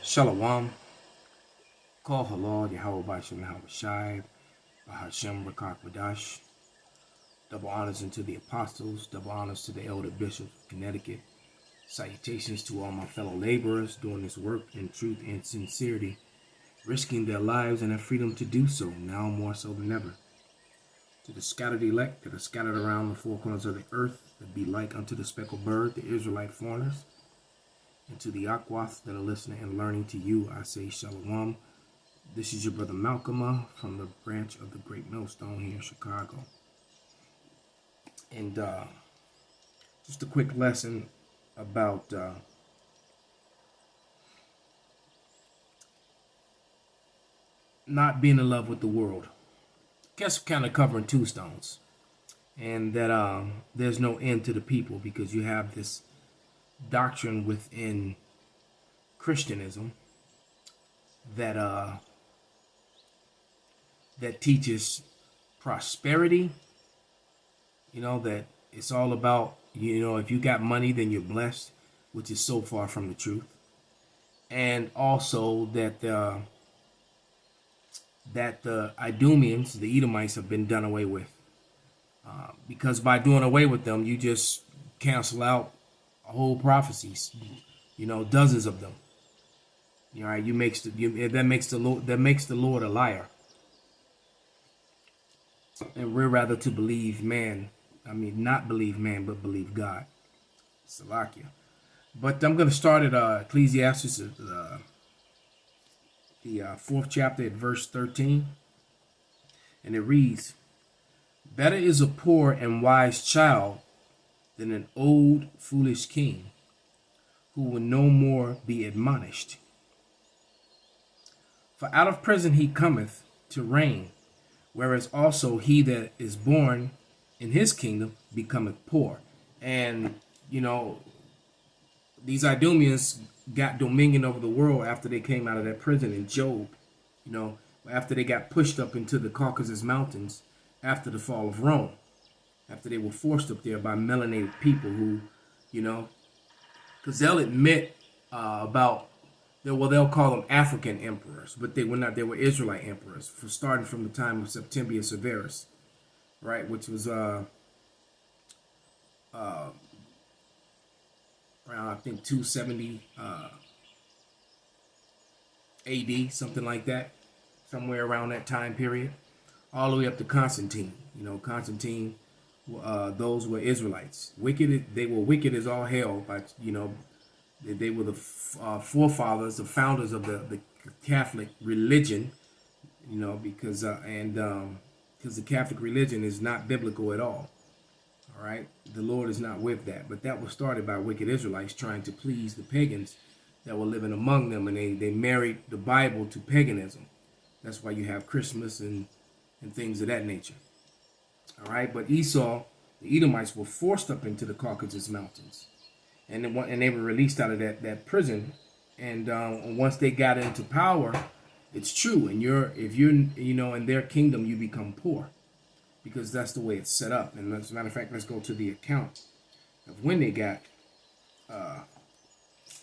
Shalom. Call Halal, Yahawah, Yahawashi, Bahashem, Qadash. Double honors unto the apostles, double honors to the elder bishops of Connecticut. Salutations to all my fellow laborers doing this work in truth and sincerity, risking their lives and their freedom to do so, now more so than ever. To the scattered elect that are scattered around the four corners of the earth, that be like unto the speckled bird, the Israelite foreigners, and to the Aquath that are listening and learning to you, I say Shalom. This is your brother Malcolm from the branch of the Great Millstone here in Chicago. And just a quick lesson about not being in love with the world. Guess kind of covering two stones, and that there's no end to the people, because you have this doctrine within Christianism that that teaches prosperity. You know, that it's all about, you know, if you got money, then you're blessed, which is so far from the truth. And also that the Idumeans, the Edomites, have been done away with. Because by doing away with them, you just cancel out whole prophecies, you know, dozens of them. All right, that makes the Lord a liar. And we're rather to believe man. I mean, not believe man, but believe God. Salakia. But I'm going to start at Ecclesiastes, the fourth chapter at verse 13. And it reads, "Better is a poor and wise child than an old foolish king, who will no more be admonished. For out of prison he cometh to reign, whereas also he that is born in his kingdom becometh poor." And, you know, these Idumeans got dominion over the world after they came out of that prison in Job, you know, after they got pushed up into the Caucasus Mountains after the fall of Rome, after they were forced up there by melanated people who, you know, because they'll admit they'll call them African emperors, but they were not. They were Israelite emperors, for starting from the time of Septimius Severus, right, which was around, I think, 270 AD, something like that, somewhere around that time period, all the way up to Constantine. You know, Constantine, those were Israelites. Wicked, they were wicked as all hell, but, you know, they were the forefathers, the founders of the Catholic religion, you know, because the Catholic religion is not biblical at all. All right, the Lord is not with that. But that was started by wicked Israelites trying to please the pagans that were living among them, and they married the Bible to paganism. That's why you have Christmas and things of that nature. All right, but Esau, the Edomites, were forced up into the Caucasus Mountains, and they were released out of that prison. And once they got into power, it's true. And if you're in their kingdom, you become poor, because that's the way it's set up. And as a matter of fact, let's go to the account of when they got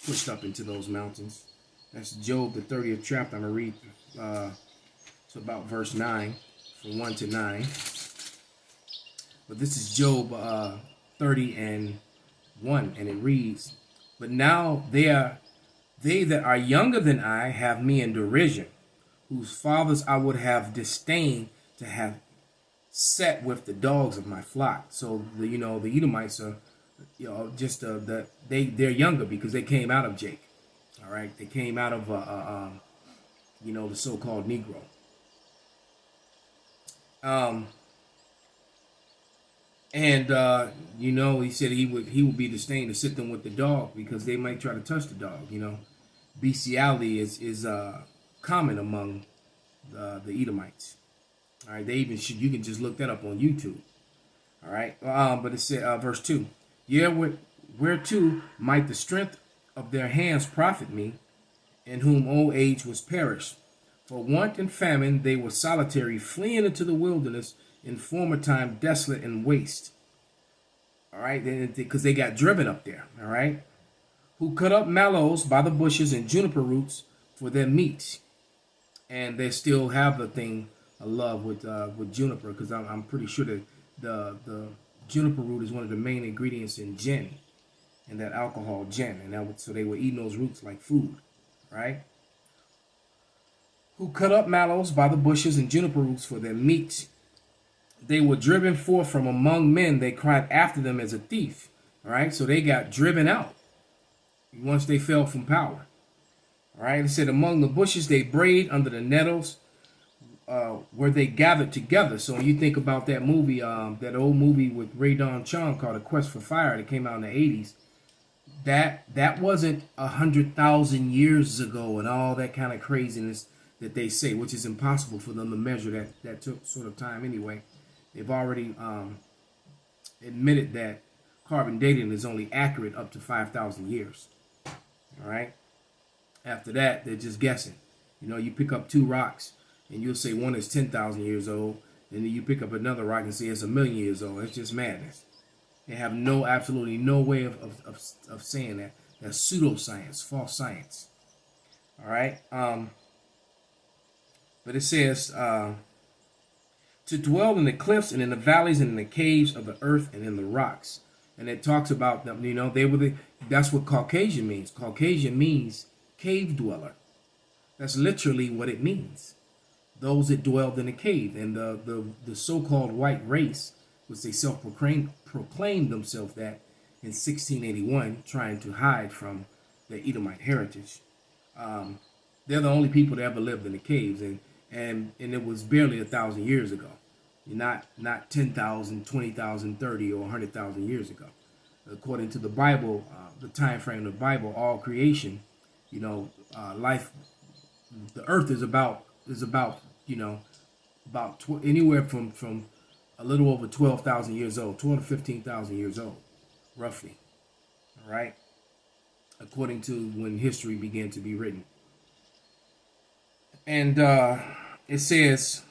pushed up into those mountains. That's Job, the 30th chapter. I'm going to read to about verse 9, from 1 to 9. But this is Job 30 and 1, and it reads, "But now they that are younger than I have me in derision, whose fathers I would have disdained to have set with the dogs of my flock." So the Edomites are, you know, just they're younger because they came out of Jacob. All right, they came out of the so-called Negro. He said he would be disdained to sit them with the dog, because they might try to touch the dog. You know, bestiality is common among the Edomites. All right, you can just look that up on YouTube. All right, but it said, verse 2, "Yeah, whereto might the strength of their hands profit me, in whom old age was perished? For want and famine they were solitary, fleeing into the wilderness, in former time desolate and waste." All right, because they got driven up there. All right, "Who cut up mallows by the bushes and juniper roots, for their meat. And they still have a thing, a love with juniper, because I'm pretty sure that the juniper root is one of the main ingredients in gin, and that alcohol gin, and so they were eating those roots like food, right? Who cut up mallows by the bushes and juniper roots for their meat. They were driven forth from among men. They cried after them as a thief. All right, so they got driven out once they fell from power. All right, it said, among the bushes they brayed, under the nettles where they gathered together. So when you think about that movie, that old movie with Ray Don Chong called A Quest for Fire that came out in the 80s, that wasn't 100,000 years ago and all that kind of craziness that they say, which is impossible for them to measure. That took sort of time anyway. They've already admitted that carbon dating is only accurate up to 5,000 years. All right. After that, they're just guessing. You know, you pick up two rocks and you'll say one is 10,000 years old, and then you pick up another rock and say it's 1,000,000 years old. It's just madness. They have absolutely no way of saying that. That's pseudoscience, false science. All right. But it says to dwell in the cliffs and in the valleys and in the caves of the earth and in the rocks. And it talks about them, you know, that's what Caucasian means. Caucasian means cave dweller. That's literally what it means. Those that dwelled in a cave. And the so-called white race, which they proclaimed themselves that in 1681, trying to hide from their Edomite heritage. They're the only people that ever lived in the caves, and it was barely 1,000 years ago. Not 10,000, 20,000, 30, or 100,000 years ago. According to the Bible, the time frame of the Bible, all creation, you know, life, the earth is about you know, anywhere from a little over 12,000 years old, 12 to 15,000 years old, roughly. All right, according to when history began to be written. And it says,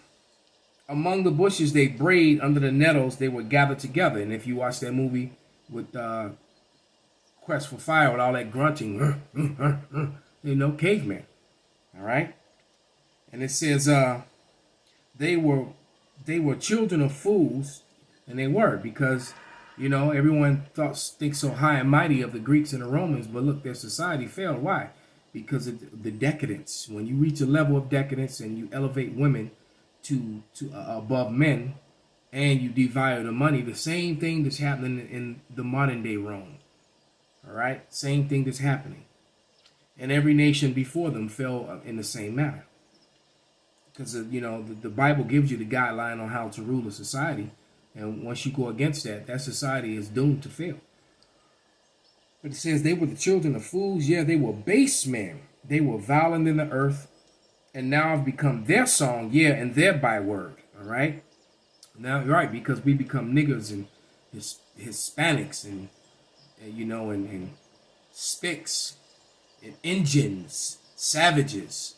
among the bushes they brayed, under the nettles they were gathered together. And if you watch that movie with Quest for Fire, with all that grunting, you know, caveman. All right. And it says they were children of fools, and they were, because, you know, everyone thinks so high and mighty of the Greeks and the Romans, but look, their society failed. Why? Because of the decadence. When you reach a level of decadence and you elevate women to above men, and you devalue the money, the same thing that's happening in the modern day Rome. All right, same thing that's happening. And every nation before them fell in the same manner. Because, you know, the Bible gives you the guideline on how to rule a society. And once you go against that, that society is doomed to fail. But it says they were the children of fools. Yeah, they were base men. They were violent in the earth. And now have become their song, yeah, and their byword. All right? Now, right, because we become niggers and Hispanics and you know, and spics and Indians, savages.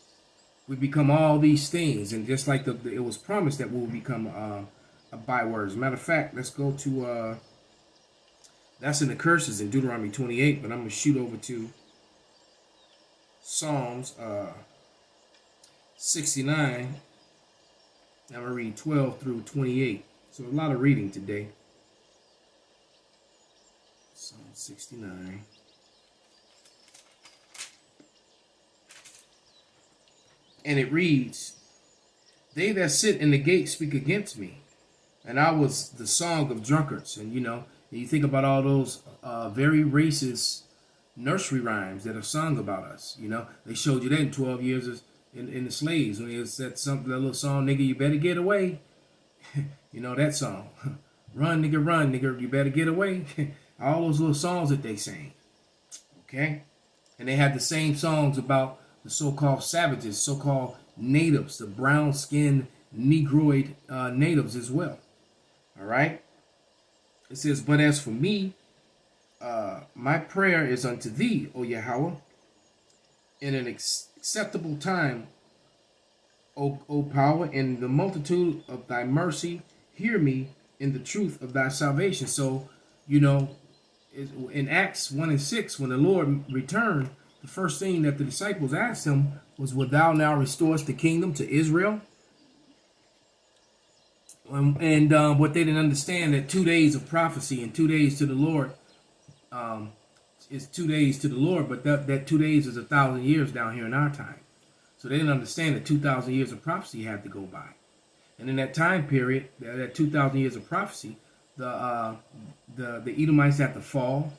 We become all these things. And just like it was promised that we'll become a byword. As a matter of fact, let's go to, that's in the curses in Deuteronomy 28, but I'm going to shoot over to Psalms 69. I'm going to read 12 through 28. So a lot of reading today. Psalm 69. And it reads, they that sit in the gate speak against me, and I was the song of drunkards. And you know, you think about all those very racist nursery rhymes that are sung about us. You know, they showed you that in 12 years in the slaves, when it said something, that little song, nigga, you better get away. You know that song, run nigga, you better get away. All those little songs that they sang. Okay, and they had the same songs about the so-called savages, so-called natives, the brown-skinned Negroid natives as well. All right. It says, but as for me, my prayer is unto thee, O Yahawah, in an acceptable time, O power, in the multitude of thy mercy, hear me in the truth of thy salvation. So, you know, in Acts 1 and 6, when the Lord returned, the first thing that the disciples asked him was, "Wilt thou now restore us the kingdom to Israel?" And what they didn't understand, that 2 days of prophecy and 2 days to the Lord is 2 days to the Lord, but that 2 days is 1,000 years down here in our time. So they didn't understand that 2,000 years of prophecy had to go by. And in that time period, that 2,000 years of prophecy, the Edomites had to fall,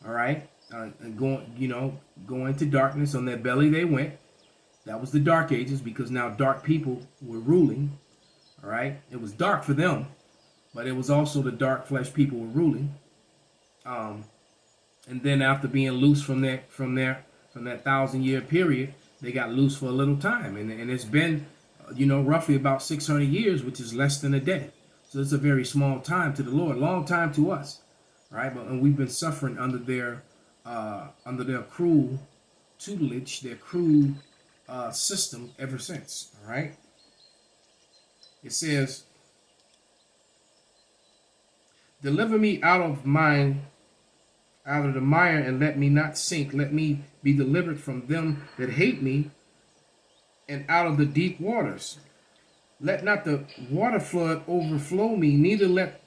all right, and go into darkness. On their belly they went. That was the Dark Ages, because now dark people were ruling, all right. It was dark for them, but it was also the dark flesh people were ruling. And then after being loose from that 1,000-year period, they got loose for a little time, and it's been, roughly about 600 years, which is less than a day. So it's a very small time to the Lord, long time to us, right? And we've been suffering under their cruel tutelage, their cruel system ever since. All right. It says, "Deliver me out of the mire, and let me not sink. Let me be delivered from them that hate me, and out of the deep waters. Let not the water flood overflow me, neither let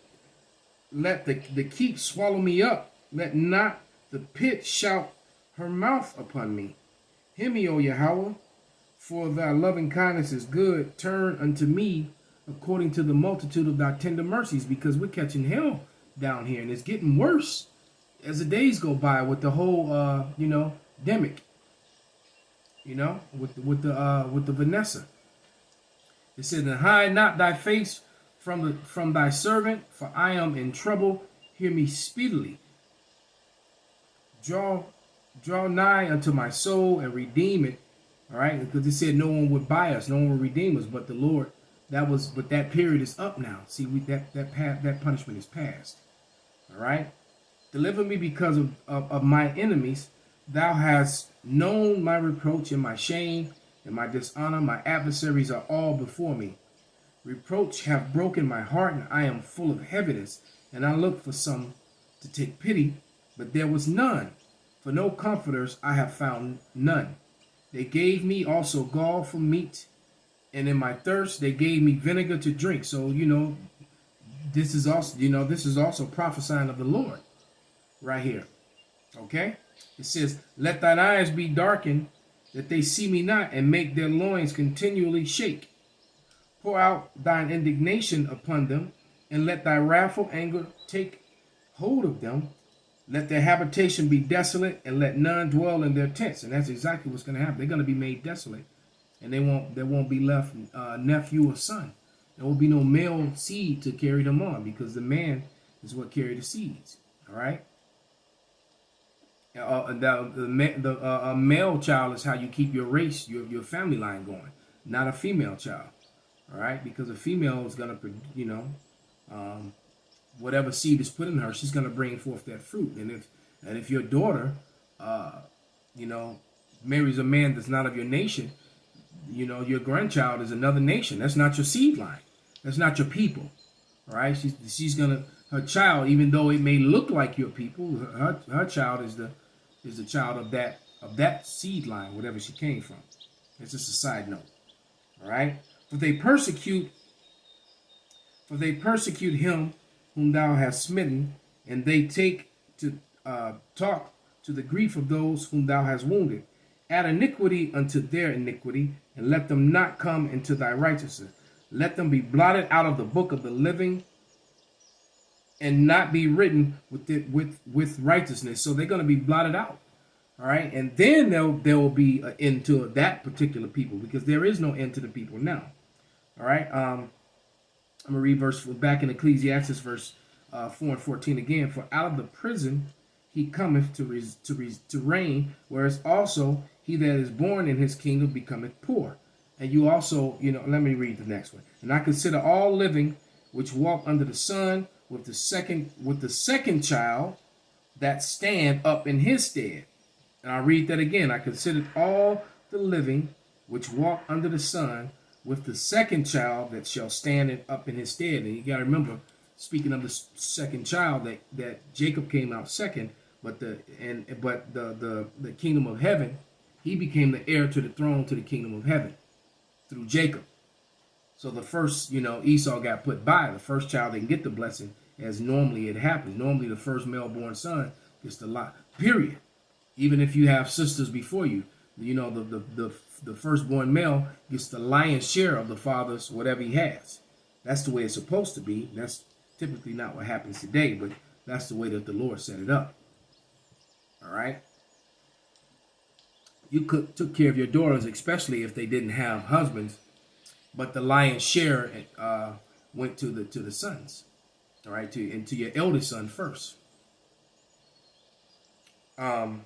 the keep swallow me up. Let not the pit shout her mouth upon me. Hear me, O Yahawah, for thy loving kindness is good. Turn unto me according to the multitude of thy tender mercies," because we're catching hell down here, and it's getting worse as the days go by with the whole demic, with the Vanessa. It said, "And hide not thy face from thy servant, for I am in trouble. Hear me speedily. Draw nigh unto my soul and redeem it." All right, because it said no one would buy us, no one would redeem us, but the Lord. But that period is up now. See, that punishment is past. All right. "Deliver me because of my enemies. Thou hast known my reproach and my shame and my dishonor. My adversaries are all before me. Reproach have broken my heart, and I am full of heaviness. And I looked for some to take pity, but there was none. For no comforters I have found none. They gave me also gall for meat, and in my thirst they gave me vinegar to drink." So this is also prophesying of the Lord right here. Okay, it says, "Let thine eyes be darkened, that they see me not, and make their loins continually shake. Pour out thine indignation upon them, and let thy wrathful anger take hold of them. Let their habitation be desolate, and let none dwell in their tents." And that's exactly what's going to happen. They're going to be made desolate, and there won't be left nephew or son. There will be no male seed to carry them on, because the man is what carry the seeds. All right. A male child is how you keep your race, your family line going, not a female child. All right, because a female is going to, whatever seed is put in her, she's going to bring forth that fruit. And if your daughter, marries a man that's not of your nation, your grandchild is another nation. That's not your seed line. That's not your people. All right, she's gonna, her child, even though it may look like your people, her child is the child of that seed line, whatever she came from. It's just a side note. All right, for they persecute him whom thou hast smitten, and they take to talk to the grief of those whom thou hast wounded. Add iniquity unto their iniquity, and let them not come into thy righteousness. Let them be blotted out of the book of the living, and not be written with righteousness. So they're going to be blotted out. All right, and then there will be an end to that particular people, because there is no end to the people now. All right, I'm gonna read verse back in Ecclesiastes, verse 4 and 14 again. For out of the prison he cometh to reign, whereas also he that is born in his kingdom becometh poor. And you also, let me read the next one. And I consider all living which walk under the sun with the second child that stand up in his stead. And I'll read that again. I considered all the living which walk under the sun with the second child that shall stand up in his stead. And you got to remember, speaking of the second child, that Jacob came out second, But the kingdom of heaven, he became the heir to the throne to the kingdom of heaven through Jacob. So the first, Esau got put by. The first child didn't get the blessing as normally it happens. Normally the first male-born son gets the lot. Period. Even if you have sisters before you, the firstborn male gets the lion's share of the father's whatever he has. That's the way it's supposed to be. That's typically not what happens today, but that's the way that the Lord set it up. All right. You took care of your daughters, especially if they didn't have husbands, but the lion's share went to the sons. All right, to your eldest son first. As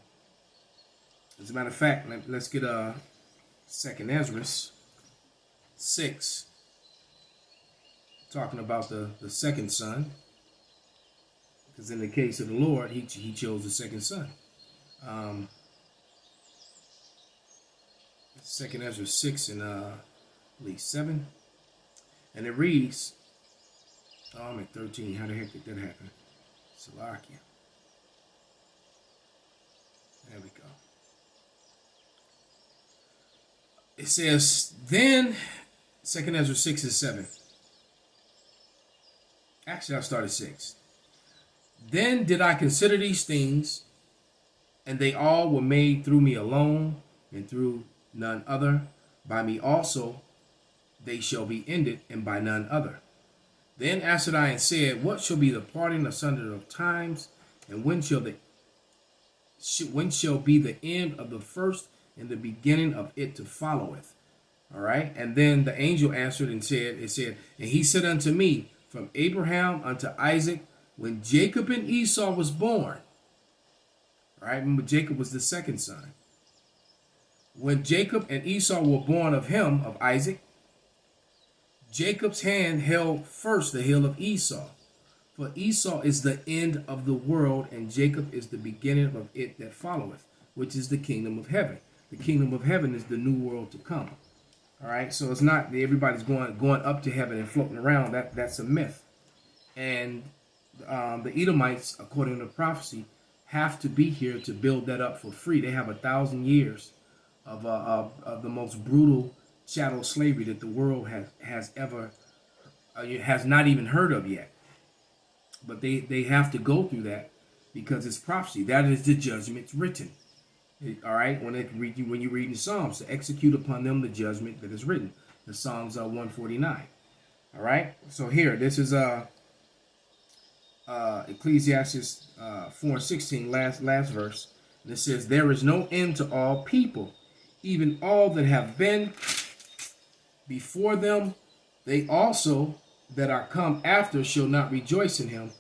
a matter of fact, let's get 2nd Ezra 6, talking about the second son, because in the case of the Lord, he chose the second son. 2nd Ezra 6 and I believe 7, and it reads, oh, I'm at 13. How the heck did that happen? Salakia. There we go. It says, then, 2nd Ezra 6 and 7. Actually, I'll start at 6. Then did I consider these things, and they all were made through me alone, and through none other. By me also they shall be ended, and by none other. Then answered I and said, what shall be the parting asunder of times, and when shall be the end of the first, and the beginning of it to followeth? All right. And then the angel answered and said, and he said unto me, from Abraham unto Isaac, when Jacob and Esau was born. All right. Remember, Jacob was the second son. When Jacob and Esau were born of him, of Isaac, Jacob's hand held first the heel of Esau. For Esau is the end of the world, and Jacob is the beginning of it that followeth, which is the kingdom of heaven. The kingdom of heaven is the new world to come. All right, so it's not that everybody's going up to heaven and floating around. That's a myth. And the Edomites, according to prophecy, have to be here to build that up for free. They have 1,000 years of the most brutal chattel slavery that the world has not even heard of yet. But they have to go through that because it's prophecy. That is the judgment written. All right, when you read in Psalms, to execute upon them the judgment that is written. The Psalms 149. All right, so here, this is Ecclesiastes 4:16, last verse. And it says, there is no end to all people, even all that have been before them. They also that are come after shall not rejoice in him.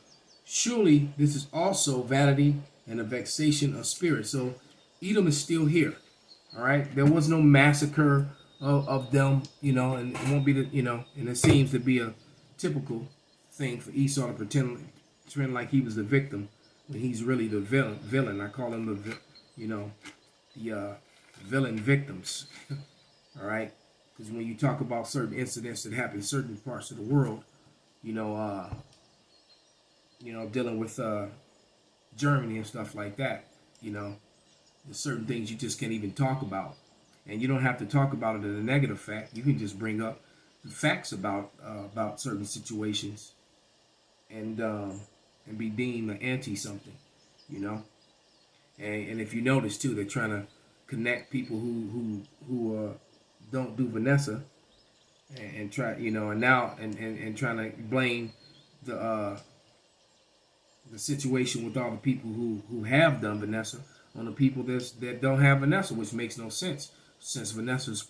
Surely this is also vanity and a vexation of spirit. So Edom is still here. All right. There was no massacre of them, and it won't be and it seems to be a typical thing for Esau to pretend like he was the victim when he's really the villain. I call him the villain victims. All right. Because when you talk about certain incidents that happen in certain parts of the world, dealing with Germany and stuff like that, there's certain things you just can't even talk about. And you don't have to talk about it in a negative fact. You can just bring up the facts about certain situations and be deemed an anti-something, And if you notice, too, they're trying to connect people who don't do Vanessa and try, and trying to blame the situation with all the people who have done Vanessa on the people that don't have Vanessa, which makes no sense, since Vanessa is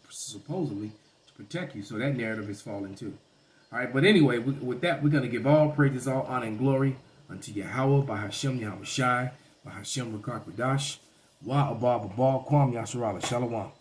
supposedly to protect you. So that narrative is falling too. All right, but anyway, with that, we're going to give all praises, all honor, and glory unto Yahawah, by Hashem Yahawashi, by Hashem Qadash, YAHAWADAH, Kwam Yasharala, Shalom.